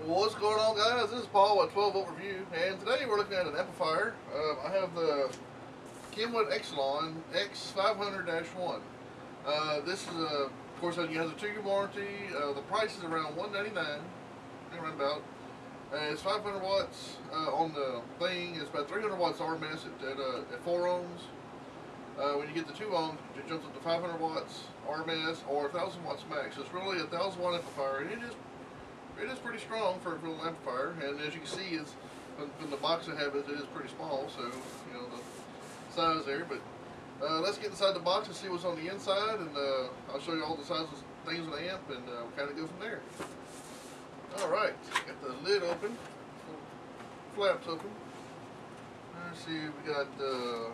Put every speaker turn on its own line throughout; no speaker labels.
Well, what's going on, guys? This is Paul at 12 Volt Review, and today we're looking at an amplifier. I have the Kenwood Excelon X500-1. This is of course, it has a 2-year warranty. The price is around $199, around about. It's 500 watts on the thing. It's about 300 watts RMS at 4 ohms. When you get the 2 ohms, it jumps up to 500 watts RMS or 1,000 watts max. So it's really a 1,000 watt amplifier, and it is pretty strong for a little amplifier. And as you can see, it's from the box I have, it is pretty small. So you know the size there. But let's get inside the box and see what's on the inside, and I'll show you all the sizes of things in the amp, and we'll kind of go from there. All right, got the lid open, flaps open. Let's see, we got the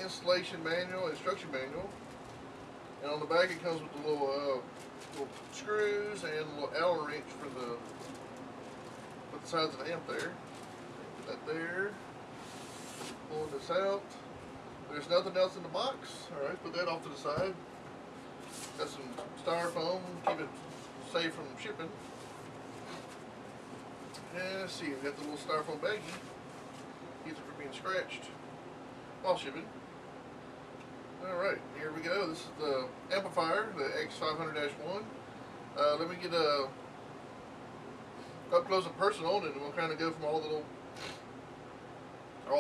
installation manual, instruction manual, and on the back it comes with the little screws and a little Allen wrench for the sides of the amp there. Put that there. Pulling this out. There's nothing else in the box. All right, put that off to the side. Got some styrofoam, keep it safe from shipping. And let's see, we got the little styrofoam baggie. Keeps it from being scratched while shipping. Alright, here we go. This is the amplifier, the X500-1. Let me get up close and personal, and we'll kind of go from all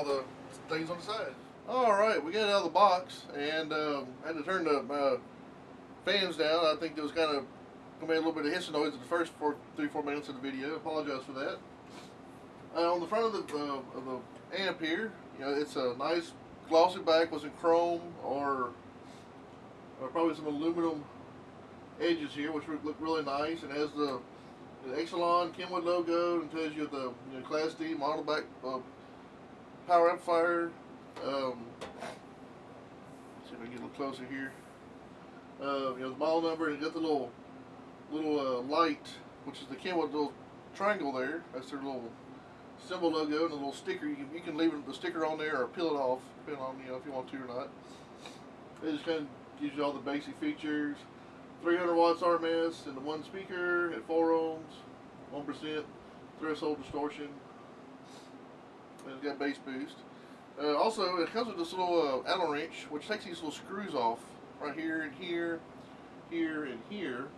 the things on the side. Alright, we got it out of the box, and I had to turn the fans down. I think there was kind of going to be a little bit of hissing noise in the first 3-4 minutes of the video. I apologize for that. On the front of the amp here, you know, it's a nice glossy back with some chrome or probably some aluminum edges here, which look really nice. It has the Excelon Kenwood logo, and tells you the Class D model back power amplifier. Let's see if I can get a little closer here. The model number, and you got the little light, which is the Kenwood little triangle there. That's their little symbol logo, and a little sticker. You can leave the sticker on there or peel it off, depending on if you want to or not. It just kind of gives you all the basic features. 300 watts RMS and the 1 speaker at 4 ohms, 1% threshold distortion, and it's got bass boost. Also, it comes with this little Allen wrench, which takes these little screws off right here and here, here and here,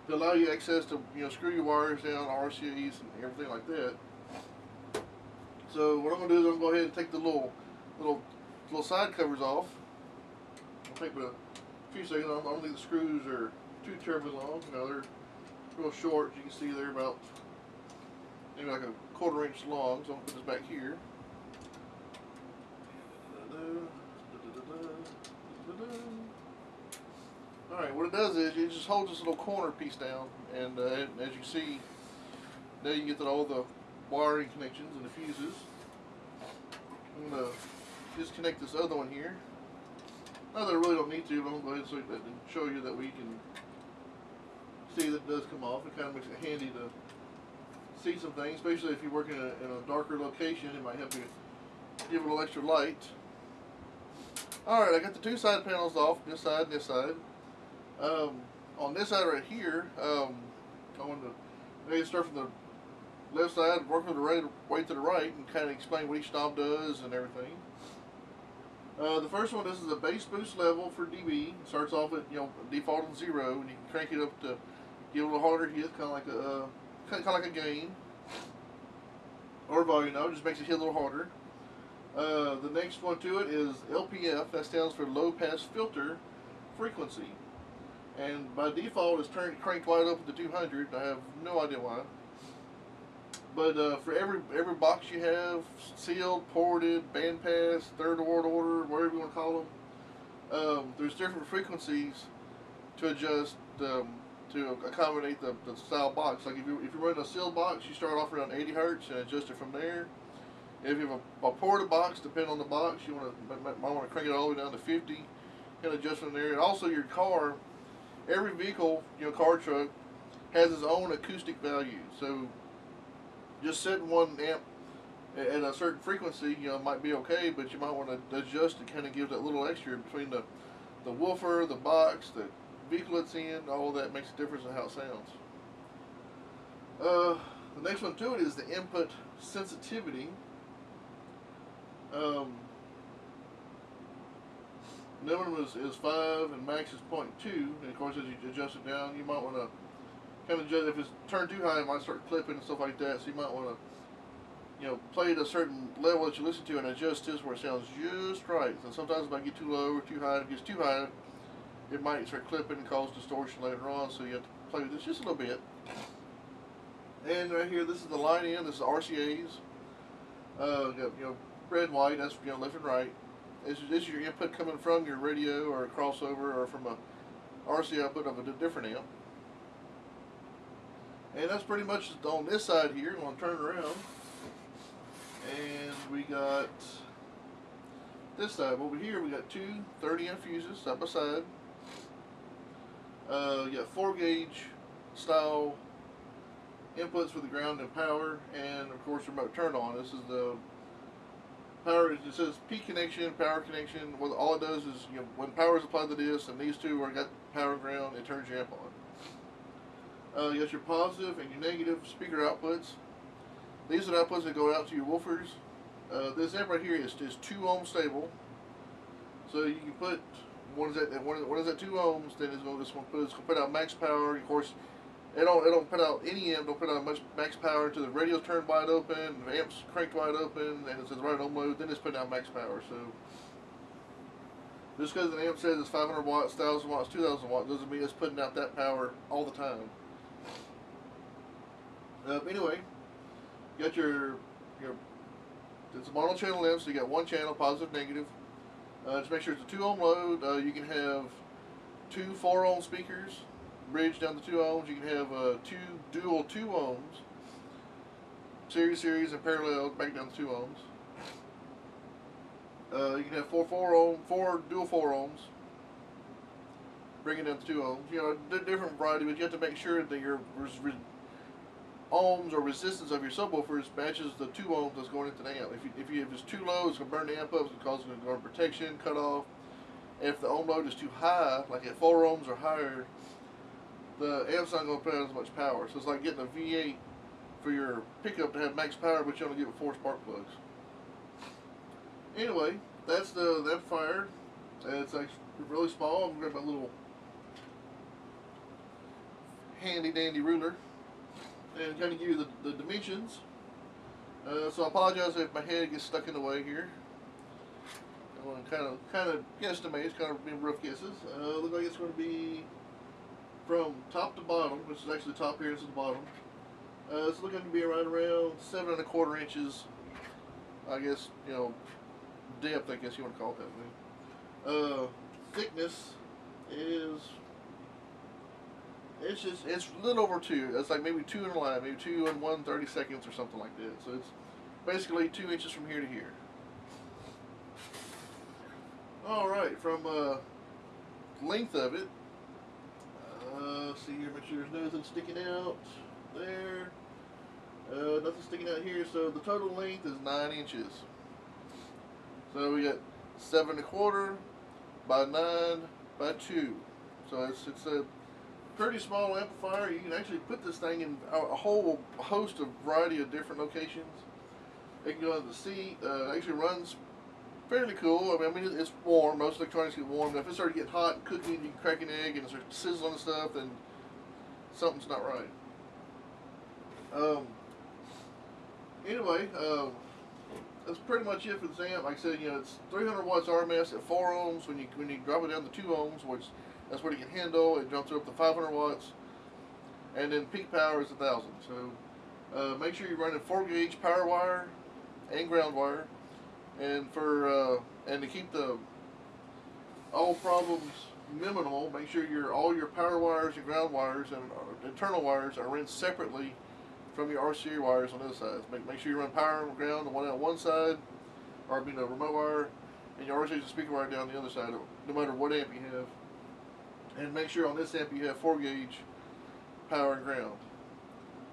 to allow you access to screw your wires down, RCAs and everything like that. So what I'm going to do is I'm going to go ahead and take the little side covers off. It'll take a few seconds. I don't think the screws are too terribly long. They're real short. You can see they're about maybe like a 1/4 inch long. So I'm going to put this back here. Alright, what it does is it just holds this little corner piece down, and as you see, now you get all the wiring connections and the fuses. I'm going to disconnect this other one here. Not that I really don't need to, but I'm going to go ahead and show you that we can see that it does come off. It kind of makes it handy to see some things, especially if you're working in a darker location. It might help you give it a little extra light. Alright, I got the 2 side panels off, this side and this side. On this side right here, I want to maybe start from the left side, work from the way to the right, and kind of explain what each knob does and everything. The first one, this is a bass boost level for dB. It starts off at default of 0, and you can crank it up to get a little harder hit, kind of like a gain or volume knob. Just makes it hit a little harder. The next one to it is LPF. That stands for low pass filter frequency, and by default it's cranked wide open to 200. I have no idea why, but for every box you have, sealed, ported, bandpass, third world order, whatever you want to call them, there's different frequencies to adjust to accommodate the style box. Like if you're running a sealed box, you start off around 80 hertz and adjust it from there. If you have a ported box, depending on the box, you might want to crank it all the way down to 50, and adjust from there. And also your car, every vehicle, car, truck, has its own acoustic value. So just setting one amp at a certain frequency, might be okay, but you might want to adjust to kind of give that little extra between the woofer, the box, the vehicle it's in. All of that makes a difference in how it sounds. The next one to it is the input sensitivity. Minimum is 5 and max is 0.2. And of course, as you adjust it down, you might want to kind of adjust. If it's turned too high, it might start clipping and stuff like that. So you might want to, play at a certain level that you listen to and adjust this where it sounds just right. So sometimes it might get too low or too high. If it gets too high, it might start clipping and cause distortion later on. So you have to play with this just a little bit. And right here, this is the line in. This is RCA's. Red and white. That's left and right. This is your input coming from your radio or a crossover or from a RC output of a different amp. And that's pretty much on this side here. I'm going to turn it around. And we got this side. Over here, we got two 30-amp fuses side by side. You got 4-gauge style inputs for the ground and power, and of course remote turn on. This is the power. It says P connection, power connection. Well, all it does is when power is applied to this, and these two are got power and ground, it turns your amp on. You got your positive and your negative speaker outputs. These are the outputs that go out to your woofers. This amp right here is 2 ohm stable, so you can put what is that 2 ohms. Then it's going to put out max power. Of course, it don't put out any amp. Don't put out much max power until the radio's turned wide open, the amp's cranked wide open, and it's at the right ohm load. Then it's putting out max power. So just because an amp says it's 500 watts, 1,000 watts, 2,000 watts doesn't mean it's putting out that power all the time. Anyway, you got your it's a mono-channel amp, so you got one channel, positive, negative. Just make sure it's a 2 ohm load. You can have 2 4-ohm speakers, bridge down to 2 ohms. You can have 2 dual 2 ohms, series, and parallel back down to 2 ohms. You can have 4 dual 4 ohms, bring it down to 2 ohms. Different variety, but you have to make sure that your ohms or resistance of your subwoofers matches the 2 ohms that's going into the amp. If it's too low, it's going to burn the amp up. It's going to cause guard protection, cut off. If the ohm load is too high, like at 4 ohms or higher, the amp's not going to put out as much power. So it's like getting a V8 for your pickup to have max power, but you only get with 4 spark plugs. Anyway, that's the amplifier. It's actually really small. I'm going to grab my little handy dandy ruler and kind of give you the dimensions. So I apologize if my head gets stuck in the way here. I'm going to kind of guesstimate. It's kind of being rough guesses. Looks like it's going to be from top to bottom, which is actually the top here. This is the bottom. It's looking to be right around 7 1/4 inches. I guess depth. I guess you want to call it that way. Thickness is. It's a little over 2. It's like maybe 2 in a line, maybe 2 and 1/32 or something like that. So it's basically 2 inches from here to here. All right, from length of it. See here, make sure there's nothing sticking out there. Nothing sticking out here. So the total length is 9 inches. So we got 7 1/4 by 9 by 2. So it's a pretty small amplifier. You can actually put this thing in a whole host of variety of different locations. It can go on the seat. Actually runs fairly cool. I mean, it's warm. Most electronics get warm. If it started getting hot and cooking, you can crack an egg and it starts sizzling and stuff, then something's not right. Anyway, that's pretty much it for this amp. Like I said, it's 300 watts RMS at 4 ohms. When you drop it down to 2 ohms, which that's what it can handle, it jumps up to 500 watts, and then peak power is 1,000. So make sure you're running 4-gauge power wire and ground wire, and to keep all problems minimal, make sure all your power wires and ground wires and internal wires are run separately from your RCA wires on the other side. Make sure you run power and ground on one side, or a remote wire, and your RCA speaker wire down the other side, no matter what amp you have. And make sure on this amp you have 4-gauge power and ground.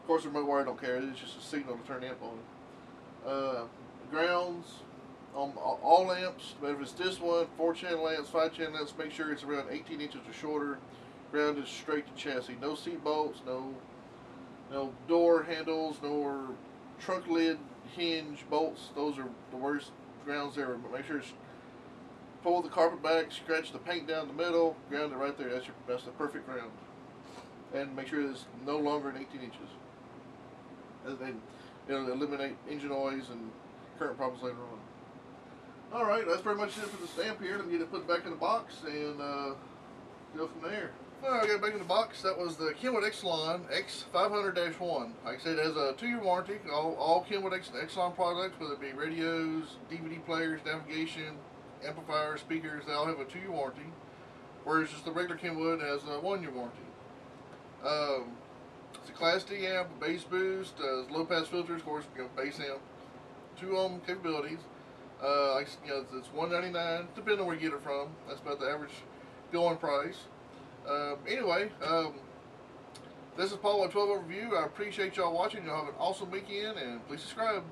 Of course, the remote wire don't care. It's just a signal to turn the amp on. Grounds on all amps, but if it's this one, 4-channel amps, 5-channel amps, make sure it's around 18 inches or shorter. Ground is straight to chassis. No seat bolts, no no door handles, nor trunk lid hinge bolts. Those are the worst grounds ever. But make sure to pull the carpet back, scratch the paint down the middle, ground it right there. That's the perfect ground. And make sure it's no longer than 18 inches. And it'll eliminate engine noise and current problems later on. Alright, that's pretty much it for the stamp here. Let me get it put back in the box and go from there. Alright, I got it back in the box. That was the Kenwood Excelon X500-1. Like I said, it has a 2-year warranty. All Kenwood Excelon products, whether it be radios, DVD players, navigation, amplifiers, speakers, they all have a 2-year warranty. Whereas just the regular Kenwood has a 1-year warranty. It's a Class D amp, bass boost, low pass filters, of course, bass amp, 2 ohm capabilities. It's $199, depending on where you get it from. That's about the average going price. Anyway, this is Paul at 12 Overview. I appreciate y'all watching. Y'all have an awesome weekend, and please subscribe.